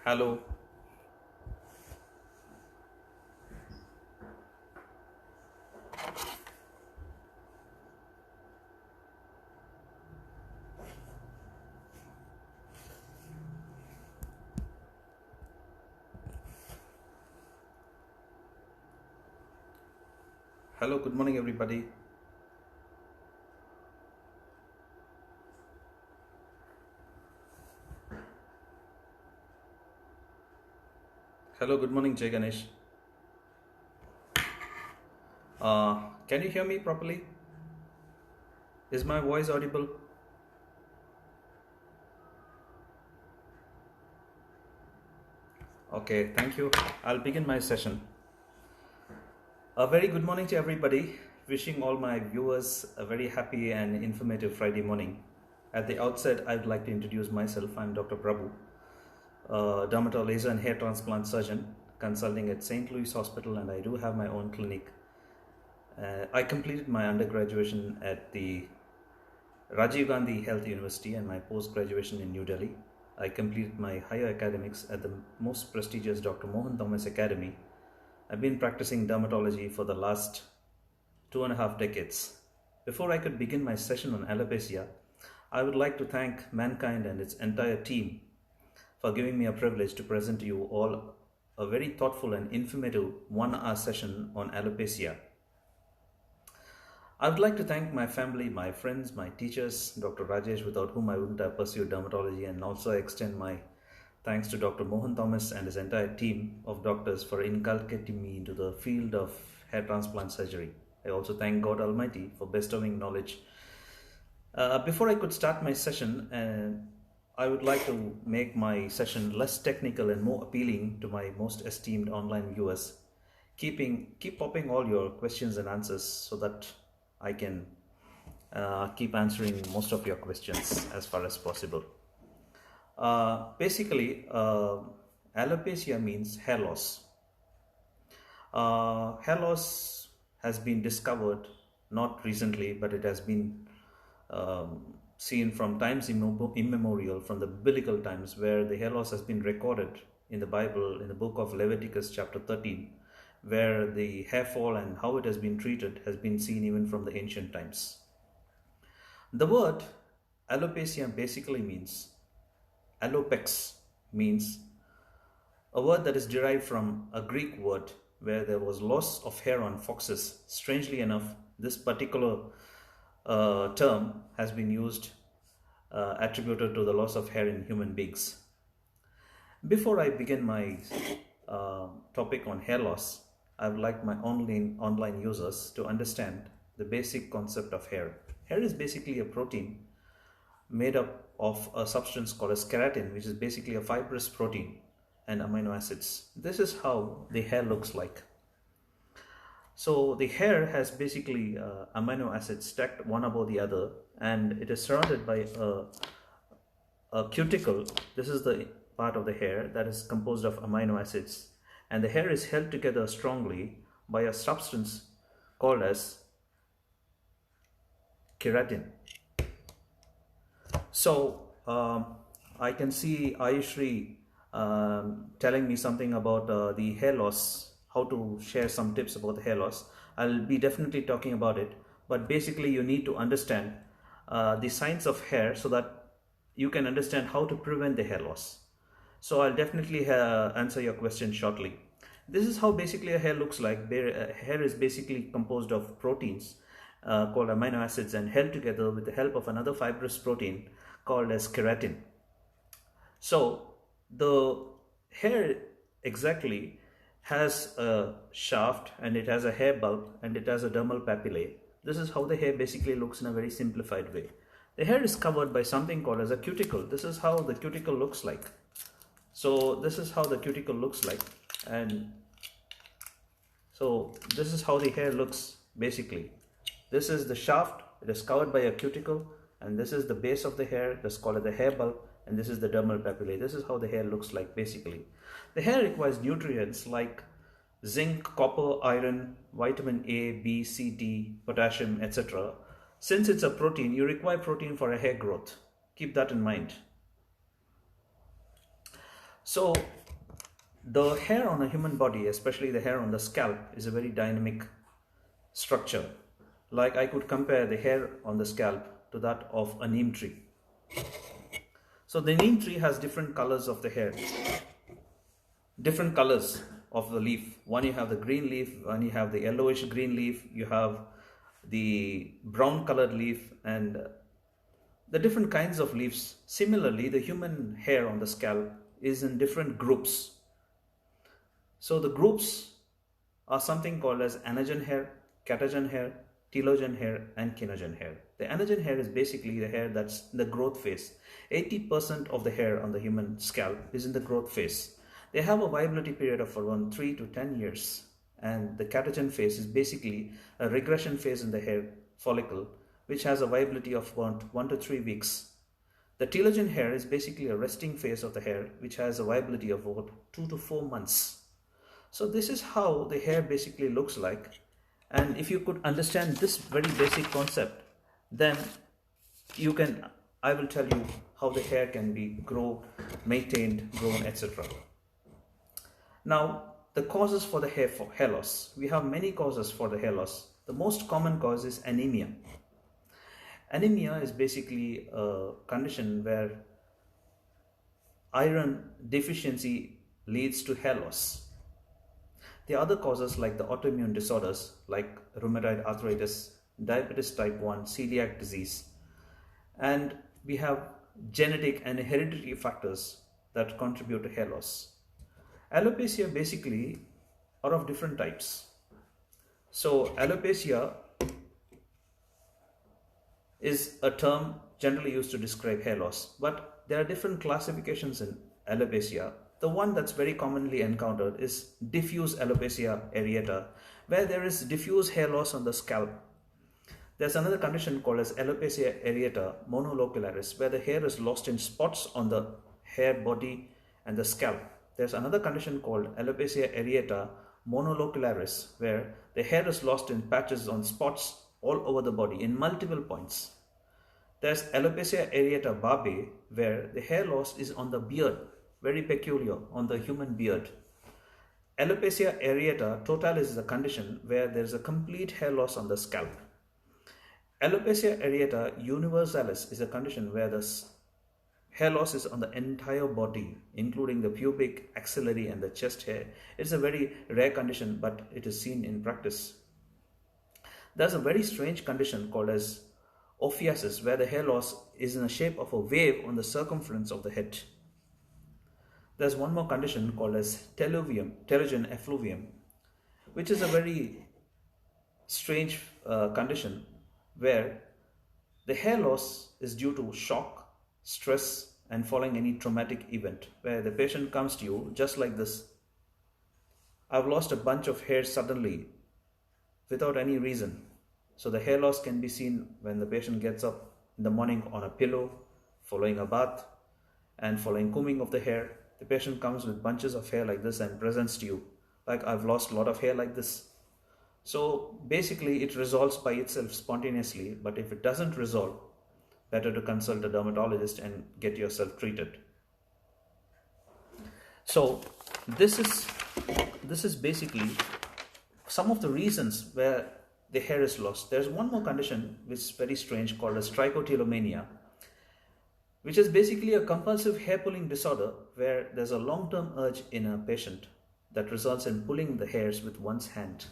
Hello, hello, good morning, everybody. Hello, good morning, Jay Ganesh. Can you hear me properly? Is my voice audible? Okay, thank you. I'll begin my session. A very good morning to everybody. Wishing all my viewers a very happy and informative Friday morning. At the outset, I'd like to introduce myself. I'm Dr. Prabhu, dermatologist, laser and hair transplant surgeon, consulting at St. Louis Hospital, and I do have my own clinic. I completed my undergraduation at the Rajiv Gandhi Health University and my post-graduation in New Delhi. I completed my higher academics at the most prestigious Dr. Mohan Thomas Academy. I've been practicing dermatology for the last 2.5 decades. Before I could begin my session on alopecia, I would like to thank mankind and its entire team for giving me a privilege to present to you all a very thoughtful and informative 1 hour session on alopecia. I would like to thank my family, my friends, my teachers, Dr. Rajesh, without whom I wouldn't have pursued dermatology, and also extend my thanks to Dr. Mohan Thomas and his entire team of doctors for inculcating me into the field of hair transplant surgery. I also thank God Almighty for bestowing knowledge. Before I could start my session, I would like to make my session less technical and more appealing to my most esteemed online viewers. Keep popping all your questions and answers so that I can keep answering most of your questions as far as possible. Basically, alopecia means hair loss. Hair loss has been discovered not recently, but it has been seen from times immemorial, from the biblical times, where the hair loss has been recorded in the Bible, in the book of Leviticus chapter 13, where the hair fall and how it has been treated has been seen even from the ancient times. The word alopecia basically means, alopex means a word that is derived from a Greek word where there was loss of hair on foxes. Strangely enough, this particular term has been used, attributed to the loss of hair in human beings. Before I begin my topic on hair loss, I would like my online users to understand the basic concept of hair. Hair is basically a protein made up of a substance called as keratin, which is basically a fibrous protein, and amino acids. This is how the hair looks like. So the hair has basically amino acids stacked one above the other, and it is surrounded by a cuticle. This is the part of the hair that is composed of amino acids, and the hair is held together strongly by a substance called as keratin. So I can see Ayushri telling me something about the hair loss, how to share some tips about the hair loss. I'll be definitely talking about it, but basically you need to understand the science of hair so that you can understand how to prevent the hair loss. So I'll definitely answer your question shortly. This is how basically a hair looks like. Hair is basically composed of proteins called amino acids and held together with the help of another fibrous protein called as keratin. So the hair exactly has a shaft, and it has a hair bulb, and it has a dermal papillae. This is how the hair basically looks in a very simplified way. The hair is covered by something called as a cuticle. This is how the cuticle looks like. So this is how the cuticle looks like, and so this is how the hair looks basically. This is the shaft, it is covered by a cuticle, and this is the base of the hair, that's called the hair bulb, and this is the dermal papillae. This is how the hair looks like basically. The hair requires nutrients like zinc, copper, iron, vitamin A, B, C, D, potassium, etc. Since it's a protein, you require protein for a hair growth. Keep that in mind. So the hair on a human body, especially the hair on the scalp, is a very dynamic structure. Like I could compare the hair on the scalp to that of a neem tree. So the neem tree has different colors of the hair, different colors of the leaf. One you have the green leaf, one you have the yellowish green leaf, you have the brown colored leaf, and the different kinds of leaves. Similarly, the human hair on the scalp is in different groups. So the groups are something called as anagen hair, catagen hair, telogen hair, and kinogen hair. The anagen hair is basically the hair that's in the growth phase. 80% of the hair on the human scalp is in the growth phase. They have a viability period of around 3 to 10 years. And the catagen phase is basically a regression phase in the hair follicle, which has a viability of around 1 to 3 weeks. The telogen hair is basically a resting phase of the hair, which has a viability of about 2 to 4 months. So this is how the hair basically looks like. And if you could understand this very basic concept, then I will tell you how the hair can be grown, maintained, grown, etc. Now, the causes for the hair loss. We have many causes for the hair loss. The most common cause is anemia. Anemia is basically a condition where iron deficiency leads to hair loss. The other causes like the autoimmune disorders like rheumatoid arthritis, diabetes type 1, celiac disease, and we have genetic and hereditary factors that contribute to hair loss. Alopecia basically are of different types. So alopecia is a term generally used to describe hair loss, but there are different classifications in alopecia. The one that's very commonly encountered is diffuse alopecia areata, where there is diffuse hair loss on the scalp. There's another condition called as alopecia areata monolocularis, where the hair is lost in spots on the hair body and the scalp. There's another condition called alopecia areata monolocularis, where the hair is lost in patches on spots all over the body in multiple points. There's alopecia areata barbae, where the hair loss is on the beard, very peculiar, on the human beard. Alopecia areata totalis is a condition where there is a complete hair loss on the scalp. Alopecia areata universalis is a condition where the hair loss is on the entire body, including the pubic, axillary, and the chest hair. It's a very rare condition, but it is seen in practice. There's a very strange condition called as ophiasis, where the hair loss is in the shape of a wave on the circumference of the head. There's one more condition called as telogen effluvium, which is a very strange condition where the hair loss is due to shock, stress, and following any traumatic event, where the patient comes to you just like this: I've lost a bunch of hair suddenly without any reason. So the hair loss can be seen when the patient gets up in the morning on a pillow, following a bath, and following combing of the hair. The patient comes with bunches of hair like this and presents to you like, I've lost a lot of hair like this. So basically it resolves by itself spontaneously, but if it doesn't resolve, better to consult a dermatologist and get yourself treated. So this is basically some of the reasons where the hair is lost. There's one more condition which is very strange called as trichotillomania, which is basically a compulsive hair pulling disorder where there's a long-term urge in a patient that results in pulling the hairs with one's hand.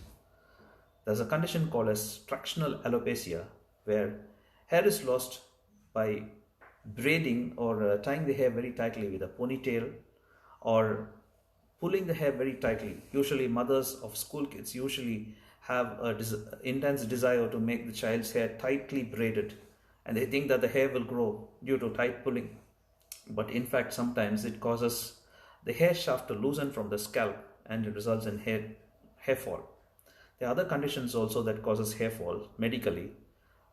There's a condition called as tractional alopecia, where hair is lost by braiding or tying the hair very tightly with a ponytail, or pulling the hair very tightly. Usually mothers of school kids usually have an intense desire to make the child's hair tightly braided, and they think that the hair will grow due to tight pulling. But in fact, sometimes it causes the hair shaft to loosen from the scalp and it results in hair fall. There are other conditions also that causes hair fall medically,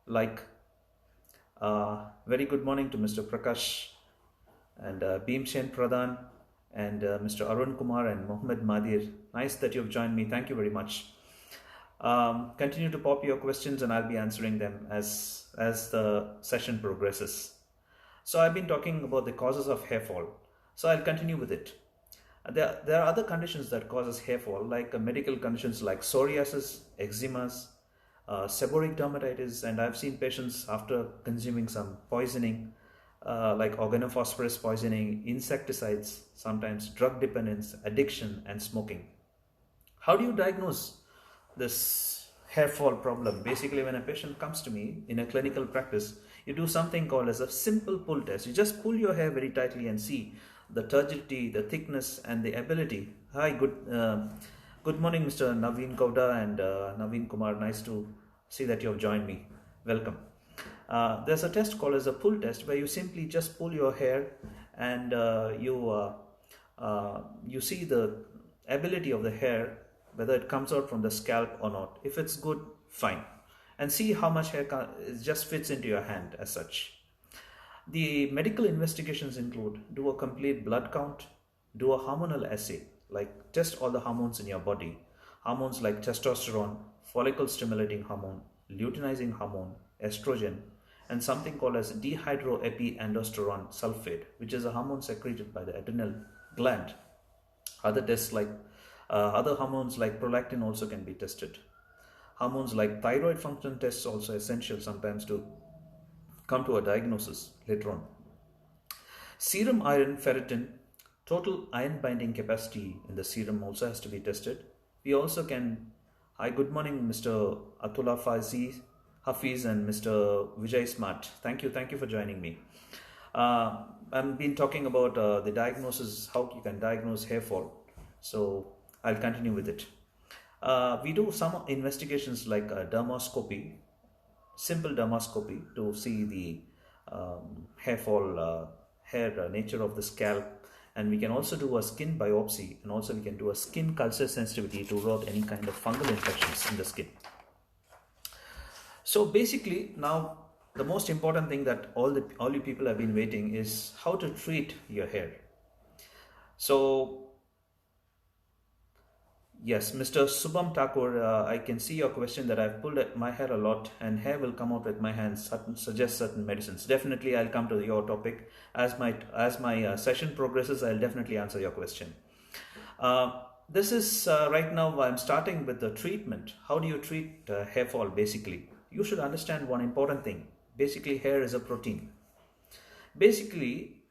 like very good morning to Mr. Prakash and Bhimsen Pradhan and Mr. Arun Kumar and Mohammed Madir. Nice that you've joined me. Thank you very much. Continue to pop your questions and I'll be answering them as the session progresses. So I've been talking about the causes of hair fall. So I'll continue with it. There are other conditions that causes hair fall, like medical conditions like psoriasis, eczemas, seborrheic dermatitis, and I've seen patients after consuming some poisoning, like organophosphorus poisoning, insecticides, sometimes drug dependence, addiction, and smoking. How do you diagnose this hair fall problem? Basically, when a patient comes to me in a clinical practice, you do something called as a simple pull test. You just pull your hair very tightly and see the turgidity, the thickness, and the ability. Hi, good morning, Mr. Naveen Kauda and Naveen Kumar. Nice to see that you have joined me. Welcome. There's a test called as a pull test, where you simply just pull your hair and you see the ability of the hair, whether it comes out from the scalp or not. If it's good, fine, and see how much hair just fits into your hand as such. The medical investigations include: do a complete blood count, do a hormonal assay, like test all the hormones in your body, hormones like testosterone, follicle stimulating hormone, luteinizing hormone, estrogen, and something called as dehydroepiandrosterone sulfate, which is a hormone secreted by the adrenal gland. Other tests like other hormones like prolactin also can be tested. Hormones like thyroid function tests also essential sometimes to come to a diagnosis later on. Serum iron, ferritin, total iron binding capacity in the serum also has to be tested. We also can, hi, good morning, Mr. Atullah Hafiz and Mr. Vijay Smart. Thank you for joining me. I've been talking about the diagnosis, how you can diagnose hair fall. So I'll continue with it. We do some investigations like dermoscopy, simple dermoscopy, to see the hair fall, hair nature of the scalp, and we can also do a skin biopsy, and also we can do a skin culture sensitivity to rule out any kind of fungal infections in the skin. So basically, now the most important thing that all you people have been waiting is how to treat your hair. So yes, Mr. Subham Thakur, I can see your question that I've pulled my hair a lot and hair will come out with my hands, suggest certain medicines. Definitely, I'll come to your topic. As my session progresses, I'll definitely answer your question. This is right now I'm starting with the treatment. How do you treat hair fall basically? You should understand one important thing. Basically, hair is a protein. Basically,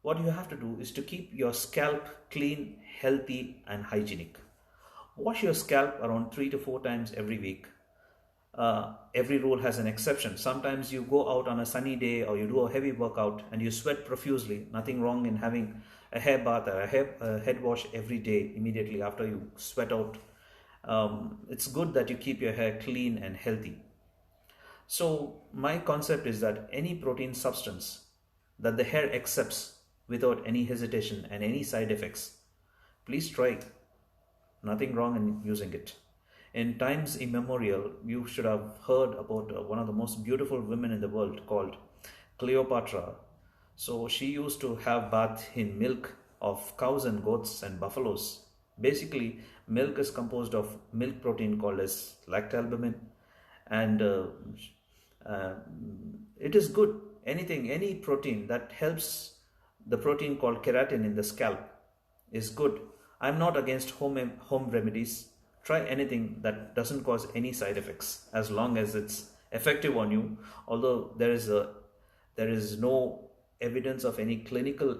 what you have to do is to keep your scalp clean, healthy, and hygienic. Wash your scalp around 3 to 4 times every week. Every rule has an exception. Sometimes you go out on a sunny day or you do a heavy workout and you sweat profusely. Nothing wrong in having a hair bath or a head wash every day immediately after you sweat out. It's good that you keep your hair clean and healthy. So my concept is that any protein substance that the hair accepts without any hesitation and any side effects, please try. Nothing wrong in using it. In times immemorial, you should have heard about one of the most beautiful women in the world called Cleopatra. So she used to have bath in milk of cows and goats and buffaloes. Basically, milk is composed of milk protein called as lactalbumin, and it is good. Any protein that helps the protein called keratin in the scalp is good. I'm not against home remedies. Try anything that doesn't cause any side effects as long as it's effective on you. Although there is no evidence of any clinical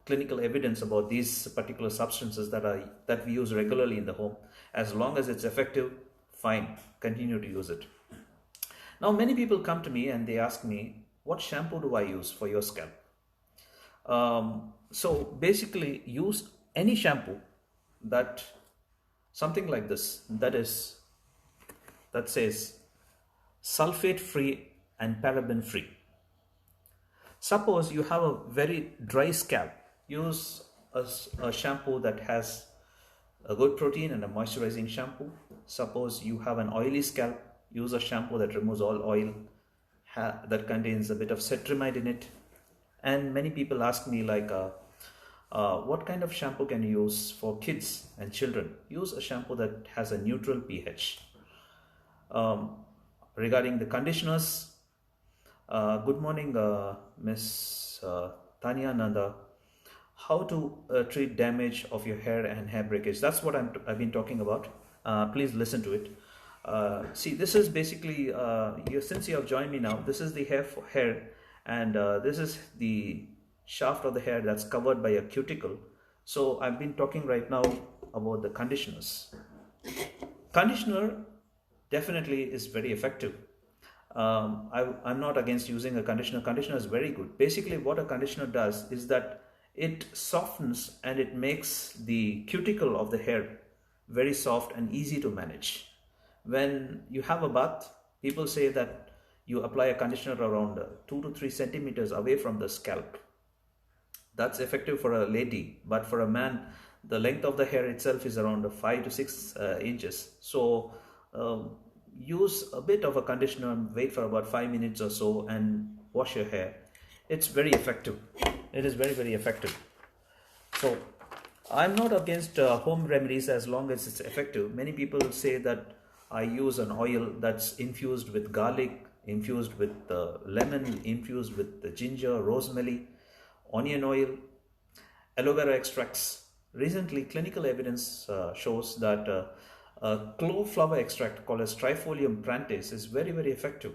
evidence about these particular substances that we use regularly in the home. As long as it's effective, fine, continue to use it. Now many people come to me and they ask me, what shampoo do I use for your scalp? So basically, use any shampoo that something like this, that says sulfate free and paraben free. Suppose you have a very dry scalp, use a shampoo that has a good protein and a moisturizing shampoo. Suppose you have an oily scalp, use a shampoo that removes all oil, that contains a bit of cetrimide in it. And many people ask me like, what kind of shampoo can you use for kids and children? Use a shampoo that has a neutral pH. Regarding the conditioners, good morning, Miss Tanya Nanda. how to treat damage of your hair and hair breakage. That's what I've been talking about. Please listen to it. See, this is basically, since you have joined me now, this is the hair, and this is the shaft of the hair that's covered by a cuticle. So I've been talking right now about the conditioners. Conditioner definitely is very effective. I'm not against using a conditioner. Conditioner is very good. Basically, what a conditioner does is that it softens and it makes the cuticle of the hair very soft and easy to manage. When you have a bath, people say that you apply a conditioner around 2 to 3 centimeters away from the scalp. That's effective for a lady, but for a man, the length of the hair itself is around 5 to 6 inches. So use a bit of a conditioner and wait for about 5 minutes or so and wash your hair. It's very effective. It is very, very effective. So I'm not against home remedies as long as it's effective. Many people say that I use an oil that's infused with garlic, infused with lemon, infused with ginger, rosemary, onion oil, aloe vera extracts. Recently, clinical evidence shows that a clove flower extract called as Trifolium prantis is very, very effective,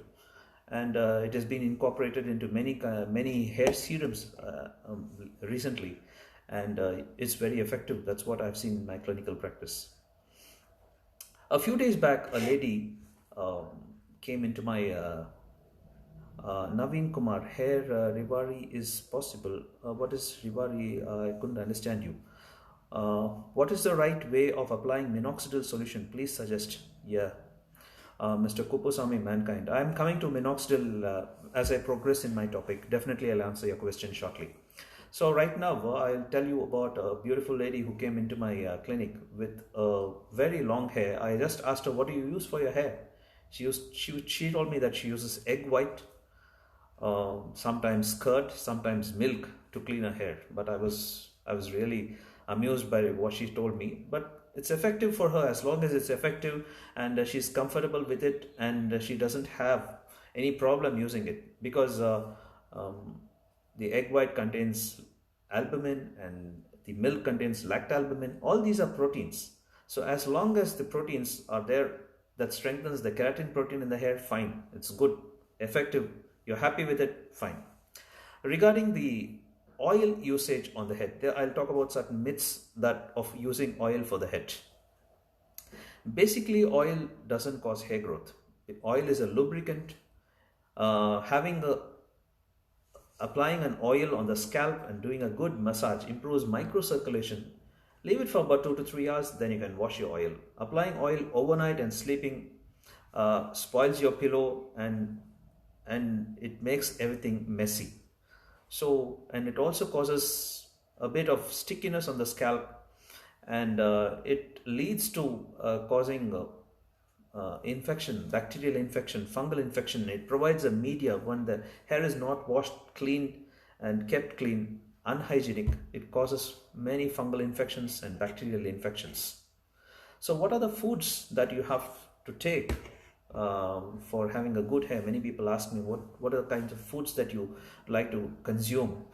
and it has been incorporated into many hair serums recently, and it's very effective. That's what I've seen in my clinical practice. A few days back, a lady came into my Naveen Kumar, hair rivari is possible. What is rivari? I couldn't understand you. What is the right way of applying minoxidil solution? Please suggest. Yeah, Mr. Kupusamy Mankind. I'm coming to minoxidil as I progress in my topic. Definitely I'll answer your question shortly. So right now I'll tell you about a beautiful lady who came into my clinic with very long hair. I just asked her, what do you use for your hair? She told me that she uses egg white, sometimes curd, sometimes milk to clean her hair. But I was really amused by what she told me. But it's effective for her as long as it's effective and she's comfortable with it and she doesn't have any problem using it, because the egg white contains albumin and the milk contains lactalbumin. All these are proteins. So as long as the proteins are there that strengthens the keratin protein in the hair, fine. It's good, effective. You're happy with it, fine. Regarding the oil usage on the head, there I'll talk about certain myths of using oil for the head. Basically, oil doesn't cause hair growth. Oil is a lubricant. Applying an oil on the scalp and doing a good massage improves microcirculation. Leave it for about 2 to 3 hours, then you can wash your oil. Applying oil overnight and sleeping spoils your pillow and it makes everything messy. So, and it also causes a bit of stickiness on the scalp, and it leads to causing infection, bacterial infection, fungal infection. It provides a media when the hair is not washed clean and kept clean, unhygienic. It causes many fungal infections and bacterial infections. So what are the foods that you have to take for having a good hair? Many people ask me what are the kinds of foods that you like to consume.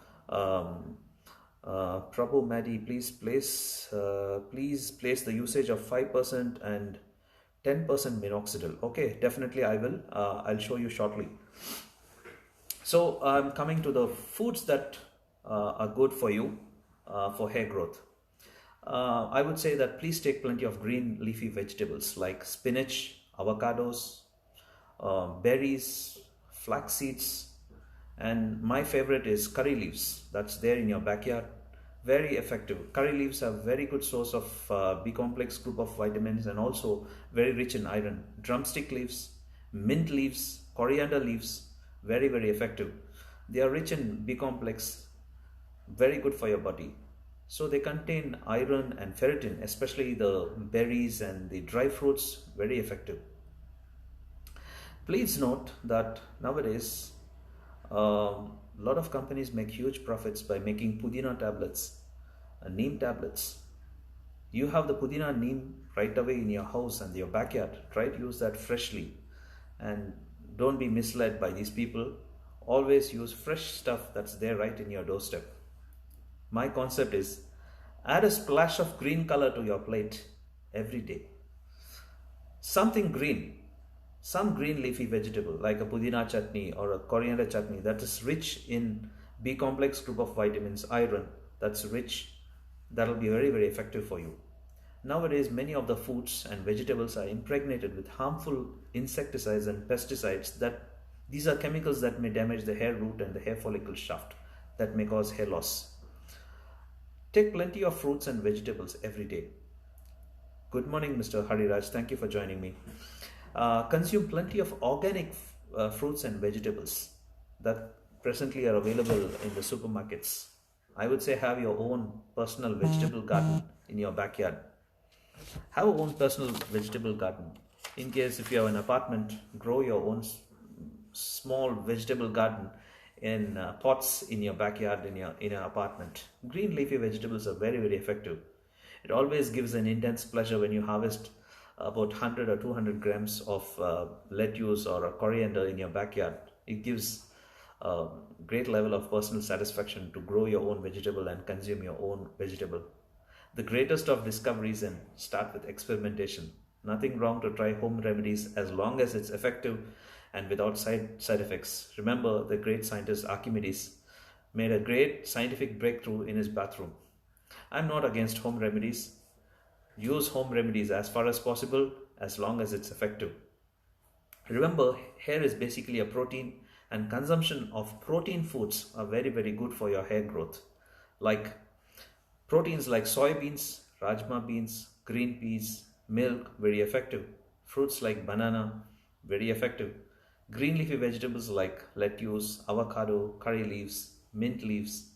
Prabhu Maddy, please place the usage of 5% and 10% minoxidil. Okay, definitely I will. I'll show you shortly. So I'm coming to the foods that are good for you for hair growth. I would say that please take plenty of green leafy vegetables like spinach, avocados, berries, flax seeds, and my favorite is curry leaves. That's there in your backyard. Very effective. Curry leaves are very good source of B complex group of vitamins and also very rich in iron. Drumstick leaves, mint leaves, coriander leaves, very, very effective. They are rich in B complex, very good for your body. So they contain iron and ferritin, especially the berries and the dry fruits, very effective. Please note that nowadays a lot of companies make huge profits by making pudina tablets and neem tablets. You have the pudina and neem right away in your house and your backyard. Try to use that freshly and don't be misled by these people. Always use fresh stuff that's there right in your doorstep. My concept is add a splash of green color to your plate every day. Something green, some green leafy vegetable like a pudina chutney or a coriander chutney that is rich in B complex group of vitamins, iron, that's rich, that'll be very, very effective for you. Nowadays, many of the foods and vegetables are impregnated with harmful insecticides and pesticides. That these are chemicals that may damage the hair root and the hair follicle shaft, that may cause hair loss. Take plenty of fruits and vegetables every day. Good morning, Mr. Hariraj. Thank you for joining me. Consume plenty of organic fruits and vegetables that presently are available in the supermarkets. I would say have your own personal vegetable garden in your backyard. Have your own personal vegetable garden. In case if you have an apartment, grow your own small vegetable garden in pots in your backyard in your apartment. Green leafy vegetables are very, very effective. It always gives an intense pleasure when you harvest about 100 or 200 grams of lettuce or a coriander in your backyard. It gives a great level of personal satisfaction to grow your own vegetable and consume your own vegetable. The greatest of discoveries, and start with experimentation. Nothing wrong to try home remedies as long as it's effective and without side effects. Remember, the great scientist Archimedes made a great scientific breakthrough in his bathroom. I'm not against home remedies. Use home remedies as far as possible as long as it's effective. Remember, hair is basically a protein, and consumption of protein foods are very, very good for your hair growth. Like proteins like soybeans, rajma beans, green peas, milk, very effective. Fruits like banana, very effective. Green leafy vegetables like lettuce, avocado, curry leaves, mint leaves,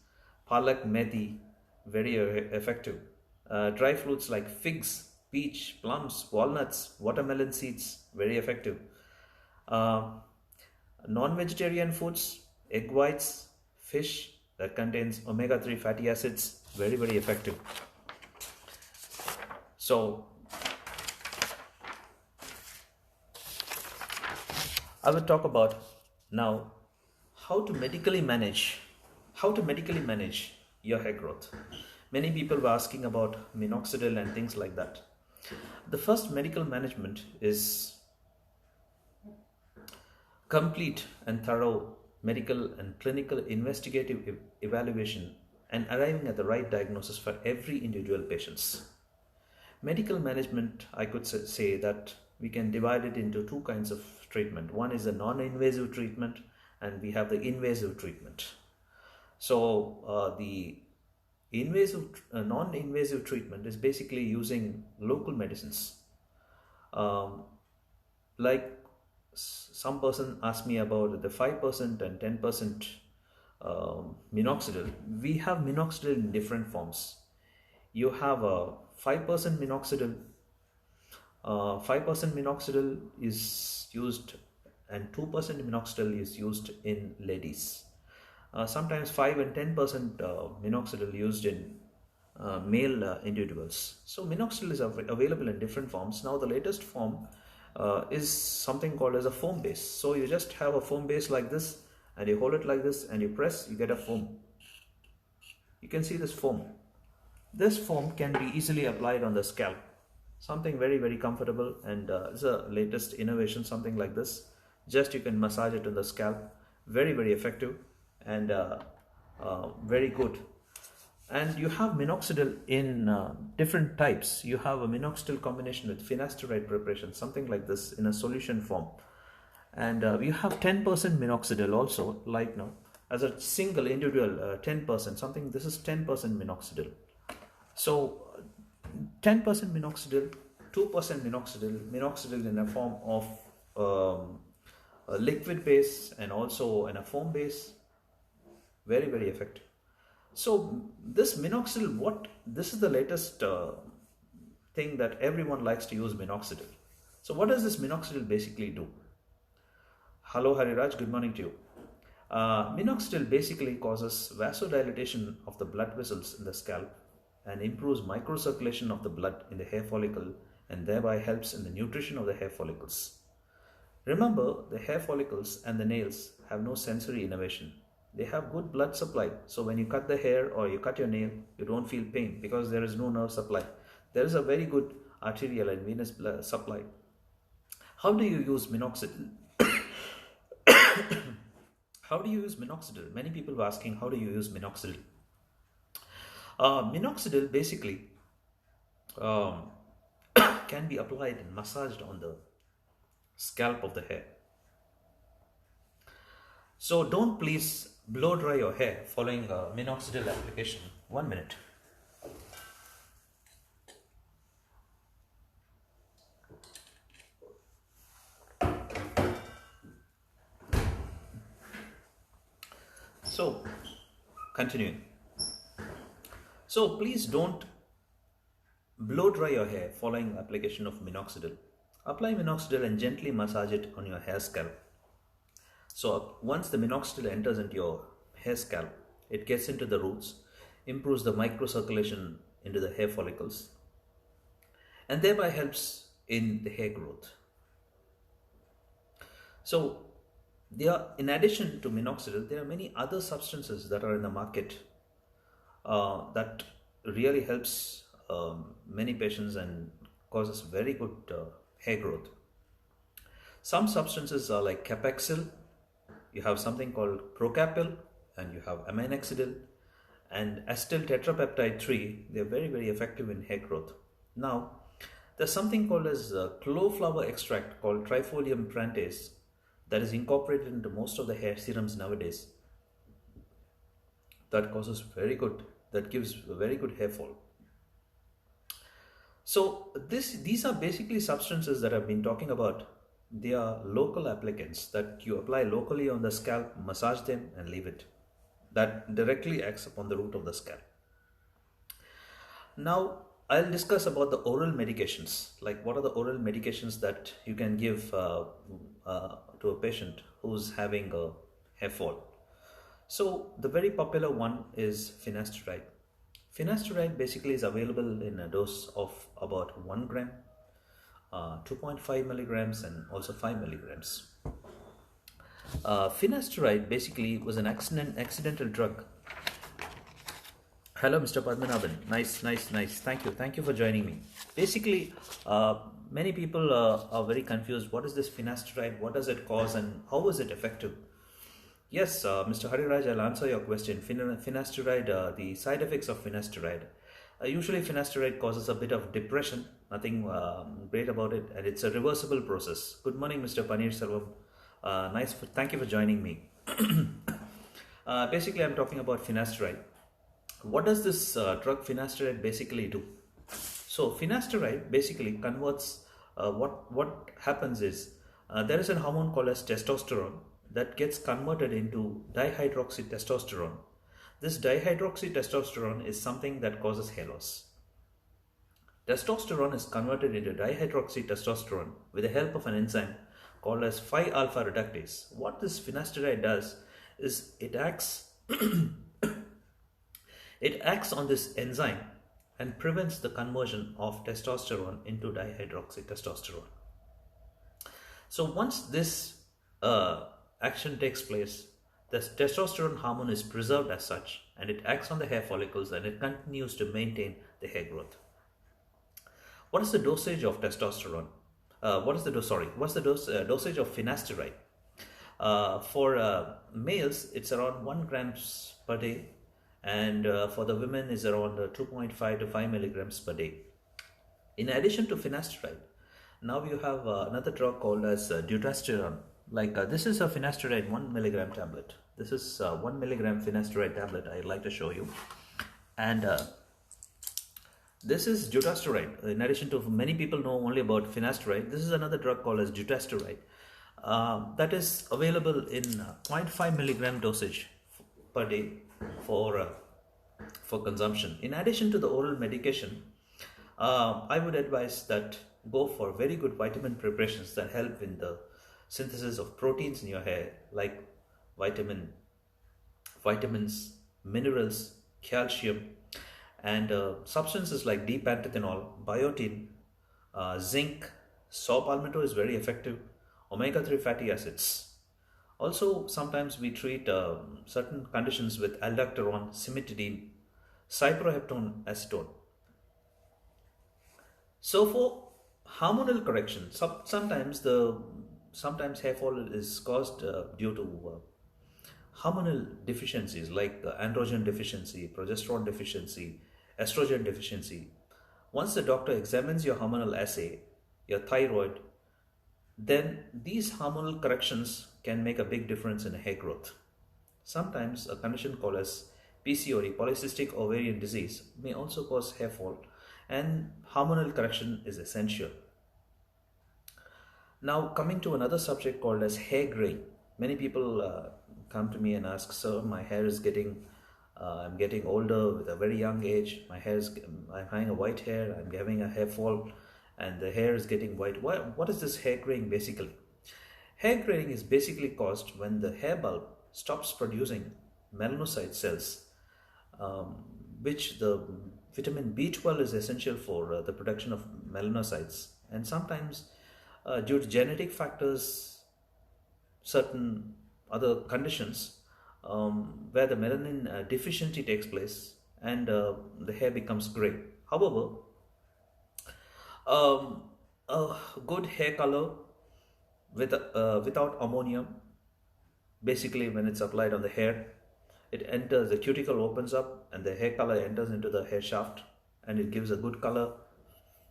palak, methi, very effective. Dry fruits like figs, peach, plums, walnuts, watermelon seeds, very effective. Non-vegetarian foods, egg whites, fish that contains omega-3 fatty acids, very, very effective. So I will talk about now how to medically manage your hair growth. Many people were asking about minoxidil and things like that. The first medical management is complete and thorough medical and clinical investigative evaluation and arriving at the right diagnosis for every individual patient. Medical management, I could say that we can divide it into two kinds of treatment. One is a non-invasive treatment, and we have the invasive treatment. So the non-invasive treatment is basically using local medicines. Like some person asked me about the 5% and 10% minoxidil. We have minoxidil in different forms. You have a 5% minoxidil. 5% minoxidil is used, and 2% minoxidil is used in ladies. Sometimes 5 and 10% minoxidil used in male individuals. So minoxidil is available in different forms. Now the latest form is something called as a foam base. So you just have a foam base like this, and you hold it like this, and you press, you get a foam. You can see this foam. This foam can be easily applied on the scalp. Something very, very comfortable, and it's a latest innovation, something like this. Just you can massage it on the scalp. Very, very effective and very good. And you have minoxidil in different types. You have a minoxidil combination with finasteride preparation, something like this in a solution form. And you have 10% minoxidil also, like now, as a single individual 10%, something, this is 10% minoxidil. So 10% minoxidil, 2% minoxidil in a form of a liquid base and also in a foam base, very, very effective. So this minoxidil, this is the latest thing that everyone likes to use, minoxidil. So what does this minoxidil basically do? Hello Hariraj, good morning to you. Minoxidil basically causes vasodilation of the blood vessels in the scalp and improves microcirculation of the blood in the hair follicle, and thereby helps in the nutrition of the hair follicles. Remember, the hair follicles and the nails have no sensory innervation. They have good blood supply. So when you cut the hair or you cut your nail, you don't feel pain because there is no nerve supply. There is a very good arterial and venous blood supply. How do you use minoxidil? How do you use minoxidil? Many people were asking, how do you use minoxidil? Minoxidil basically um, can be applied and massaged on the scalp of the hair. So don't please blow dry your hair following minoxidil application. 1 minute. So, continuing. So please don't blow dry your hair following application of minoxidil. Apply minoxidil and gently massage it on your hair scalp. So once the minoxidil enters into your hair scalp, it gets into the roots, improves the microcirculation into the hair follicles, and thereby helps in the hair growth. So in addition to minoxidil, there are many other substances that are in the market that really helps many patients and causes very good hair growth. Some substances are like capaxil, you have something called procapil, and you have aminexidil and acetyl tetrapeptide 3. They are very, very effective in hair growth. Now, there's something called as clove flower extract called trifolium prantase that is incorporated into most of the hair serums nowadays. That gives a very good hair fall. So these are basically substances that I've been talking about. They are local applicants that you apply locally on the scalp, massage them and leave it. That directly acts upon the root of the scalp. Now I'll discuss about the oral medications. Like what are the oral medications that you can give to a patient who's having a hair fall. So the very popular one is finasteride. Finasteride basically is available in a dose of about 1 gram, 2.5 milligrams and also 5 milligrams. Finasteride basically was an accidental drug. Hello Mr. Padmanabhan, nice. Thank you for joining me. Basically, many people are very confused. What is this finasteride? What does it cause and how is it effective? Yes, Mr. Hariraj, I'll answer your question. Finasteride, the side effects of finasteride. Usually finasteride causes a bit of depression, nothing great about it, and it's a reversible process. Good morning, Mr. Paneer Selvam. Thank you for joining me. Basically, I'm talking about finasteride. What does this drug finasteride basically do? So finasteride basically converts, what happens is, there is a hormone called as testosterone that gets converted into dihydroxytestosterone. This dihydroxytestosterone is something that causes hair loss. Testosterone is converted into dihydroxytestosterone with the help of an enzyme called as 5-alpha reductase. What this finasteride does is it acts on this enzyme and prevents the conversion of testosterone into dihydroxytestosterone. So once this action takes place, the testosterone hormone is preserved as such and it acts on the hair follicles and it continues to maintain the hair growth. What is the dosage of testosterone? What's the dosage of finasteride? For males, it's around 1 grams per day, and for the women is around 2.5 to 5 milligrams per day. In addition to finasteride, now you have another drug called as dutasterone. This is a finasteride 1 milligram tablet. This is 1 milligram finasteride tablet I'd like to show you. And this is dutasteride. In addition to, many people know only about finasteride, this is another drug called as dutasteride that is available in 0.5 milligram dosage per day for consumption. In addition to the oral medication, I would advise that go for very good vitamin preparations that help in the synthesis of proteins in your hair, like vitamins, minerals, calcium, and substances like D-panthenol, biotin, zinc. Saw palmetto is very effective. Omega-3 fatty acids. Also, sometimes we treat certain conditions with aldosterone, cimetidine, cyproheptone, acetone. So for hormonal correction, sometimes hair fall is caused due to hormonal deficiencies like androgen deficiency, progesterone deficiency, estrogen deficiency. Once the doctor examines your hormonal assay, your thyroid, then these hormonal corrections can make a big difference in hair growth. Sometimes a condition called as PCOD, polycystic ovarian disease, may also cause hair fall, and hormonal correction is essential. Now, coming to another subject called as hair graying. Many people come to me and ask, "Sir, my hair is I'm getting older with a very young age. I'm having a white hair. I'm having a hair fall, and the hair is getting white. What is this hair graying basically?" Hair graying is basically caused when the hair bulb stops producing melanocyte cells, which the vitamin B12 is essential for the production of melanocytes. And sometimes, due to genetic factors, certain other conditions, where the melanin deficiency takes place, and the hair becomes gray. However, a good hair color without ammonium, basically when it's applied on the hair, it enters, the cuticle opens up and the hair color enters into the hair shaft, and it gives a good color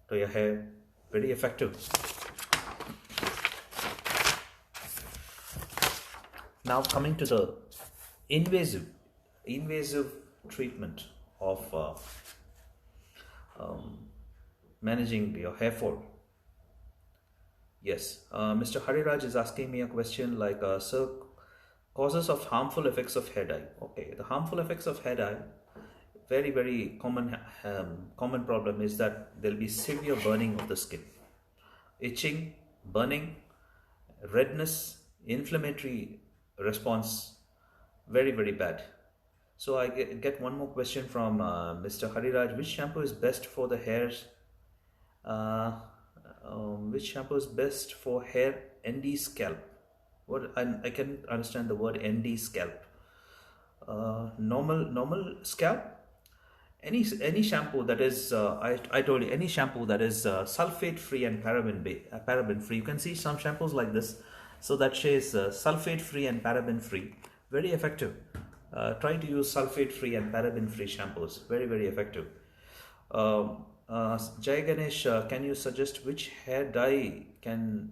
to your hair. Very effective. Now coming to the invasive treatment of managing your hair fall. Yes, Mr. Hariraj is asking me a question like, "Sir, causes of harmful effects of hair dye." Okay, the harmful effects of hair dye, very common problem is that there will be severe burning of the skin, itching, burning, redness, inflammatory response, very bad. So I get one more question from Mr. Hariraj. Which shampoo is best for the hairs? Which shampoo is best for hair ND scalp? What I can understand the word ND scalp. Normal scalp. Any shampoo that is I told you, any shampoo that is sulfate free and paraben free. You can see some shampoos like this, so that says sulfate free and paraben free. Very effective. Try to use sulfate free and paraben free shampoos. Very effective. Jai Ganesh, can you suggest which hair dye can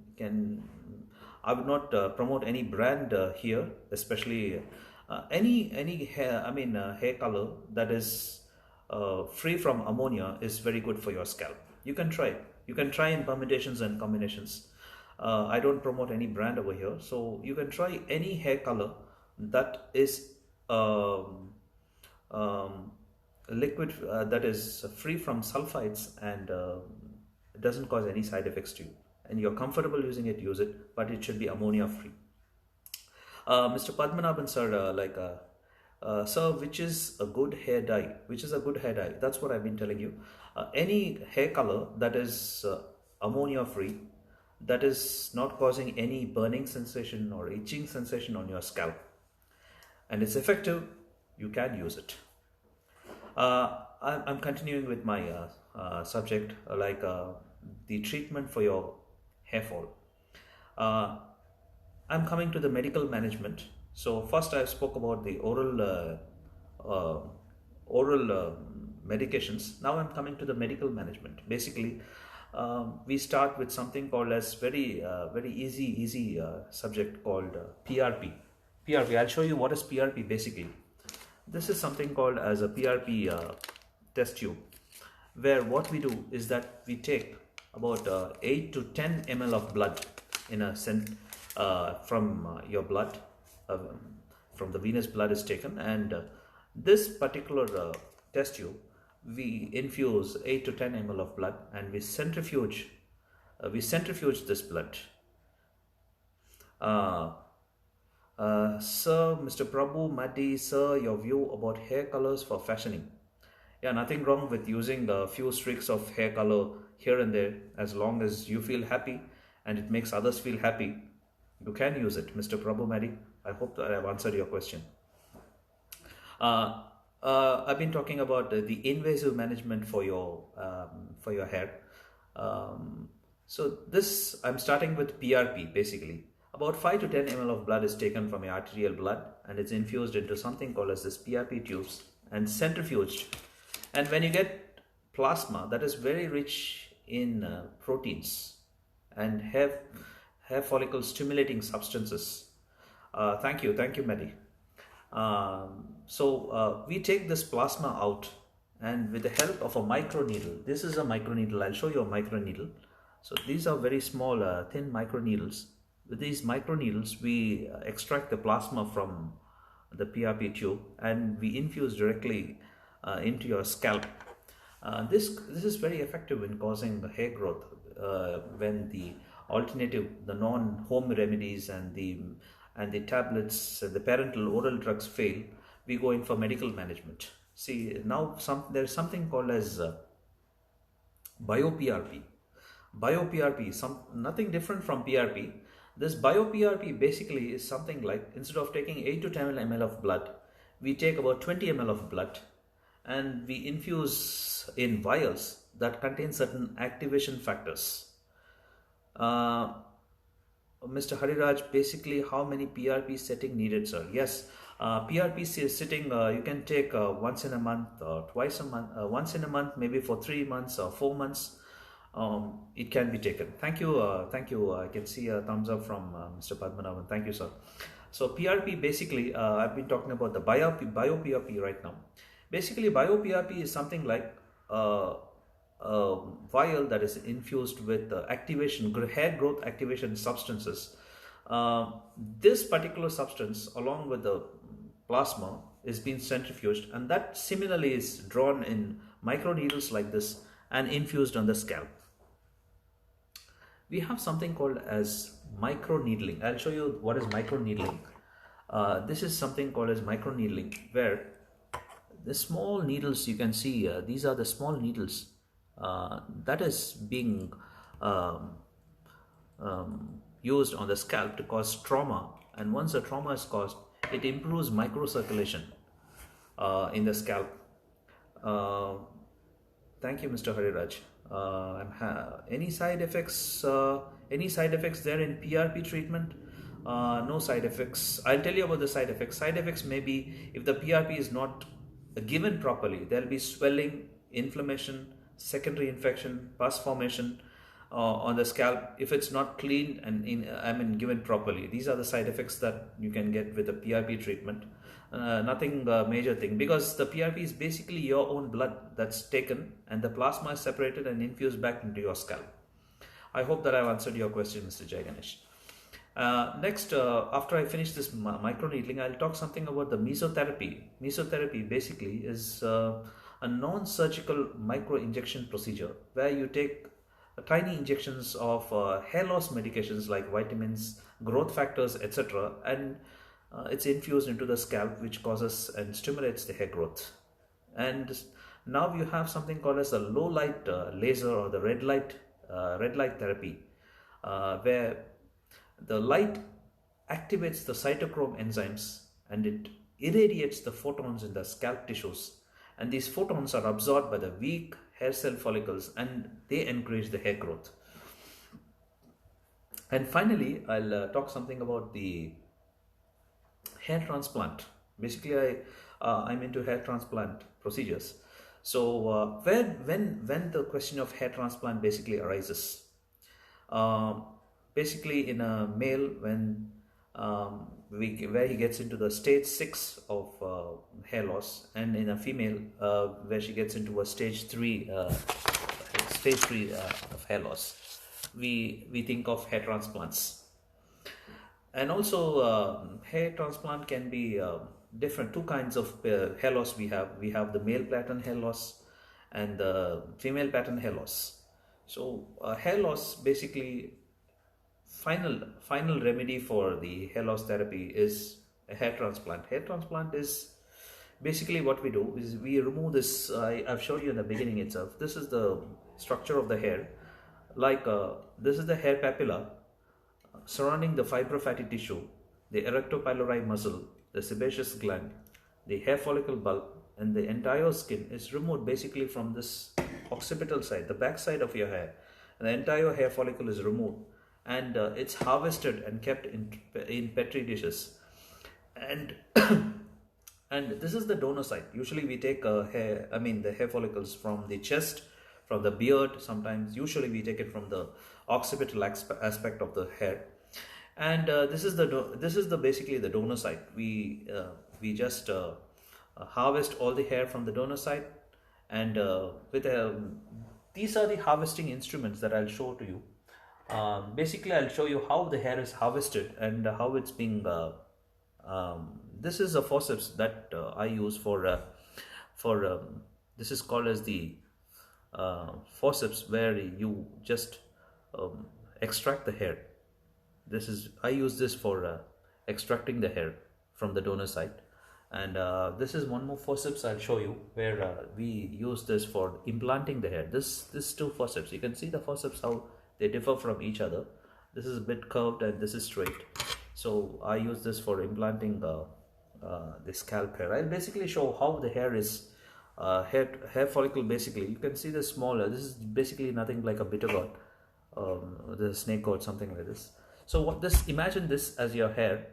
I would not promote any brand here, especially any hair. Hair color that is free from ammonia is very good for your scalp. You can try. You can try in permutations and combinations. I don't promote any brand over here, so you can try any hair color that is liquid, that is free from sulfites, and it doesn't cause any side effects to you, and you're comfortable using it, use it, but it should be ammonia free. Mr. Padmanabhan sir, sir, which is a good hair dye? Which is a good hair dye? That's what I've been telling you. Any hair color that is ammonia free, that is not causing any burning sensation or itching sensation on your scalp, and it's effective, you can use it. I'm continuing with my subject, the treatment for your hair fall. I'm coming to the medical management. So first I spoke about the oral medications. Now I'm coming to the medical management. Basically, we start with something called as very easy subject called PRP. PRP. I'll show you what is PRP basically. This is something called as a PRP test tube, where what we do is that we take about 8 to 10 ml of blood in a from your blood, from the venous blood is taken, and this particular test tube, we infuse 8 to 10 ml of blood, and we centrifuge this blood. Sir, Mr. Prabhu Maddi, sir, your view about hair colors for fashioning. Yeah, nothing wrong with using a few streaks of hair color here and there, as long as you feel happy and it makes others feel happy. You can use it, Mr. Prabhu. I hope that I have answered your question. Uh, I've been talking about the invasive management for your hair. Um, so this, I'm starting with PRP basically. About 5 to 10 ml of blood is taken from your arterial blood and it's infused into something called as this PRP tubes and centrifuged. And when you get plasma that is very rich in proteins and hair follicle stimulating substances. Thank you, Mehdi. We take this plasma out, and with the help of a microneedle, this is a microneedle, I'll show you a microneedle. So these are very small, thin microneedles. With these microneedles, we extract the plasma from the PRP tube and we infuse directly into your scalp. This is very effective in causing hair growth when the non-home remedies and the tablets, the parental oral drugs fail. We go in for medical management. See, now there's something called as bio-PRP. Bio-PRP, nothing different from PRP. This bio-PRP basically is something like, instead of taking 8 to 10 ml of blood, we take about 20 ml of blood and we infuse in vials that contain certain activation factors. Mr. Hariraj, basically how many PRP setting needed, sir? Yes, PRP sitting you can take once in a month or twice a month, once in a month, maybe for 3 months or 4 months. It can be taken. Thank you. I can see a thumbs up from Mr. Padmanabhan. Thank you, sir. So PRP basically, I've been talking about the bio-PRP right now. Basically, bio-PRP is something like a vial that is infused with hair growth activation substances. This particular substance, along with the plasma, is being centrifuged, and that similarly is drawn in microneedles like this and infused on the scalp. We have something called as microneedling. I'll show you what is microneedling. This is something called as microneedling, where the small needles you can see, these are the small needles that is being used on the scalp to cause trauma. And once the trauma is caused, it improves microcirculation in the scalp. Thank you, Mr. Hariraj. Any side effects? Any side effects there in PRP treatment? No side effects. I'll tell you about the side effects. Side effects may be, if the PRP is not given properly, there will be swelling, inflammation, secondary infection, pus formation on the scalp if it's not cleaned and given properly. These are the side effects that you can get with the PRP treatment. Nothing major thing, because the PRP is basically your own blood that's taken and the plasma is separated and infused back into your scalp. I hope that I've answered your question, Mr. Jai Ganesh. Next, after I finish this microneedling, I'll talk something about the mesotherapy. Mesotherapy basically is a non-surgical micro-injection procedure where you take tiny injections of hair loss medications like vitamins, growth factors, etc., and it's infused into the scalp, which causes and stimulates the hair growth. And now you have something called as a low light laser or the red light therapy, where the light activates the cytochrome enzymes and it irradiates the photons in the scalp tissues, and these photons are absorbed by the weak hair cell follicles and they encourage the hair growth. And finally, I'll talk something about the hair transplant. Basically, I'm into hair transplant procedures. So when the question of hair transplant basically arises, basically in a male, when where he gets into the stage 6 of hair loss, and in a female where she gets into a stage 3 of hair loss, we think of hair transplants. And also hair transplant can be different. Two kinds of hair loss we have the male pattern hair loss and the female pattern hair loss. So hair loss, basically final remedy for the hair loss therapy is a hair transplant. Hair transplant is basically, what we do is we remove this. I've showed you in the beginning itself. This is the structure of the hair. Like this is the hair papilla. surrounding the fibrofatty tissue, the erectopylori muscle, the sebaceous gland, the hair follicle bulb, and the entire skin is removed basically from this occipital side, the back side of your hair. And the entire hair follicle is removed, and it's harvested and kept in petri dishes. And and this is the donor site. Usually we take the hair follicles from the chest, from the beard. Sometimes, usually we take it from the occipital aspect of the hair. And this is basically the donor site. We just harvest all the hair from the donor site, and these are the harvesting instruments that I'll show to you. Basically, I'll show you how the hair is harvested and how it's being. This is a forceps that I use for this is called as the forceps, where you just extract the hair. I use this for extracting the hair from the donor site. And this is one more forceps I'll show you, where we use this for implanting the hair. This two forceps, you can see the forceps how they differ from each other. This is a bit curved and this is straight. So I use this for implanting the scalp hair. I'll basically show how the hair is hair follicle. Basically, you can see the smaller. This is basically nothing like a bitter gourd, the snake gourd, something like this. So imagine this as your hair,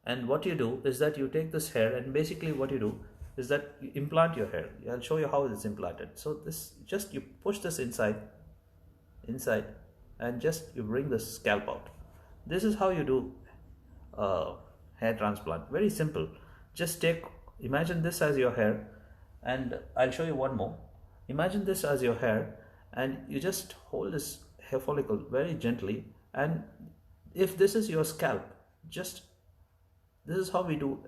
and what you do is that you take this hair, and basically what you do is that you implant your hair. I'll show you how it's implanted. So you push this inside, and just you bring the scalp out. This is how you do hair transplant. Very simple. Just imagine this as your hair, and I'll show you one more. Imagine this as your hair, and you just hold this hair follicle very gently, and if this is your scalp, this is how we do.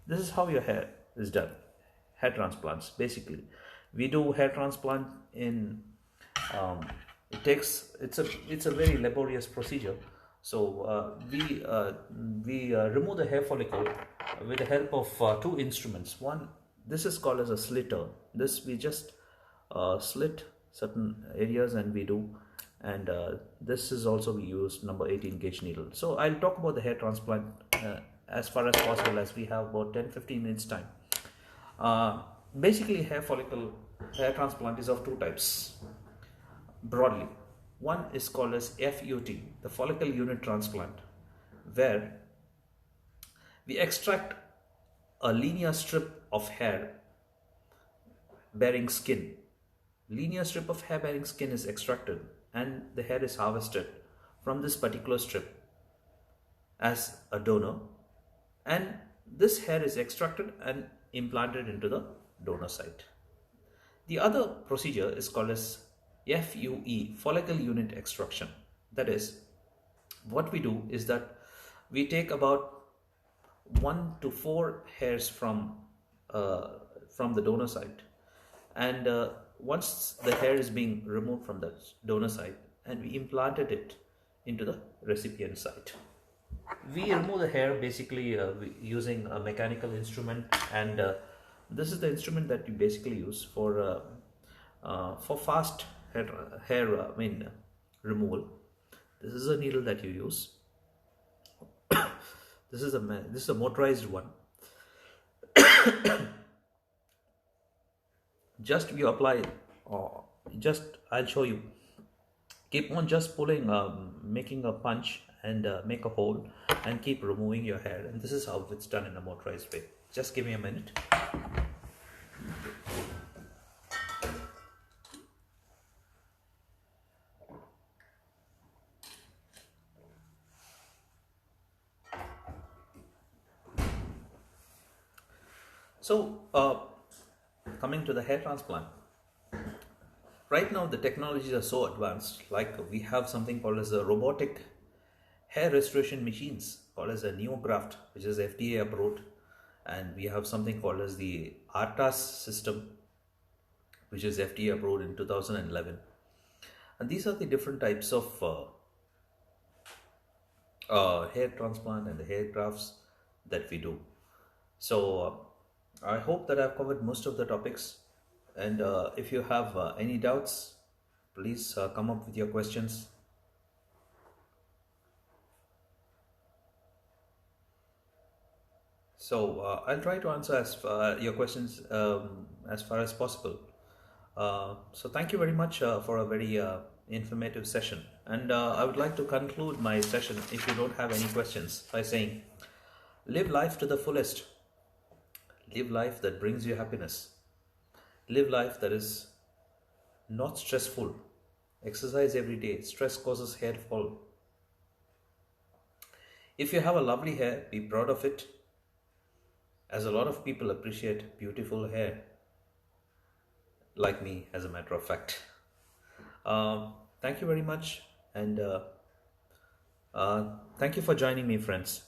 This is how your hair is done. Hair transplants. Basically, we do hair transplant in. It's a very laborious procedure. So we remove the hair follicle with the help of two instruments. One, this is called as a slitter. This we just slit certain areas, and we do. And this is also we use number 18 gauge needle. So I'll talk about the hair transplant as far as possible, as we have about 10-15 minutes time. Basically, hair transplant is of two types broadly. One is called as FUT, the follicle unit transplant, where we extract a linear strip of hair bearing skin. Linear strip of hair bearing skin is extracted, and the hair is harvested from this particular strip as a donor, and this hair is extracted and implanted into the donor site. The other procedure is called as FUE, follicle unit extraction. That is, what we do is that we take about 1 to 4 hairs from the donor site, and once the hair is being removed from the donor site, and we implanted it into the recipient site. We remove the hair basically using a mechanical instrument, and this is the instrument that you basically use for fast hair removal. This is a needle that you use. This is a motorized one. Just you apply, I'll show you. Keep on just pulling, making a punch, and make a hole, and keep removing your hair. And this is how it's done in a motorized way. Just give me a minute. So, coming to the hair transplant, right now the technologies are so advanced. Like, we have something called as a robotic hair restoration machines called as a NeoGraft, which is FDA approved, and we have something called as the ARTAS system, which is FDA approved in 2011. And these are the different types of hair transplant and the hair grafts that we do. So I hope that I've covered most of the topics, and if you have any doubts, please come up with your questions. So I'll try to answer your questions as far as possible. So thank you very much for a very informative session. And I would like to conclude my session, if you don't have any questions, by saying, live life to the fullest. Live life that brings you happiness. Live life that is not stressful. Exercise every day. Stress causes hair fall. If you have a lovely hair, be proud of it, as a lot of people appreciate beautiful hair, like me, as a matter of fact. Thank you very much, and thank you for joining me, friends.